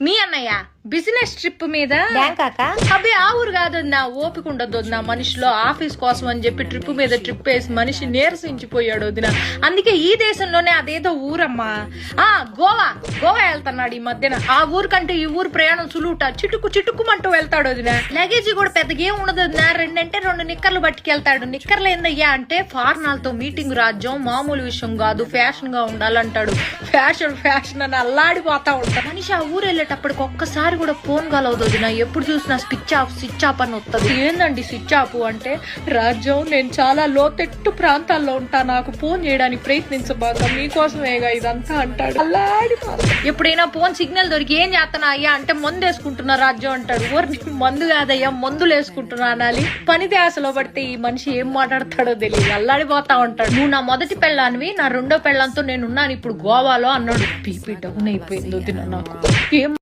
మీ అన్నయ్య business trip మీద బ్యాంకాక అబ్బే ఆ ఊరు కాదు నా ఓపిక ఉండదు వదిన మనిషిలో ఆఫీస్ కోసం అని చెప్పి ట్రిప్ మీద ట్రిప్ వేసి మనిషి నీరసించిపోయాడు వదిన. అందుకే ఈ దేశంలోనే అదేదో ఊరమ్మా గోవా వెళ్తున్నాడు ఈ మధ్యన. ఆ ఊరు కంటే ఈ ఊరు ప్రయాణం సులువుట చిటుక్కుమంటూ వెళ్తాడు వదిన. లగేజీ కూడా పెద్దగా ఏం ఉండదు వదిన. రెండు నిక్కర్లు పట్టుకెళ్తాడు. నిక్కర్లు ఏందయ్యా అంటే ఫారినర్లతో మీటింగ్ రాజ్యం మామూలు విషయం కాదు, ఫ్యాషన్ గా ఉండాలంటాడు. ఫ్యాషన్ అని అల్లాడిపోతా ఉంటాడు మనిషి. ఆ ఊరు వెళ్ళేటప్పటికి ఒక్కసారి కూడా ఫోన్ కలవదు వదిన. ఎప్పుడు చూసినా స్విచ్ ఆఫ్ అని వస్తుంది. ఏందండి స్విచ్ ఆఫ్ అంటే? రాజ్యం నేను చాలా లోతెట్టు ప్రాంతాల్లో ఉంటా, నాకు ఫోన్ చేయడానికి ప్రయత్నించబాక, మీకోసమేగా ఇదంతా అంటాడు. ఎప్పుడైనా ఫోన్ సిగ్నల్ దొరికి ఏం చేస్తున్నా అయ్యా అంటే మందు వేసుకుంటున్నా రాజ్యం అంటాడు. ఊరిని మందు కాదయ్యా మందులు వేసుకుంటున్నా అనాలి. పని ధ్యాసలో పడితే ఈ మనిషి ఏం మాట్లాడతాడో తెలియదు, అల్లాడిపోతా ఉంటాడు. నువ్వు నా మొదటి పెళ్ళానివి, నా రెండో పెళ్ళంతో నేనున్నాను ఇప్పుడు గోవాలో అన్నాడు. బీపీ డౌన్ అయిపోయింది వదిన నాకు. ఏం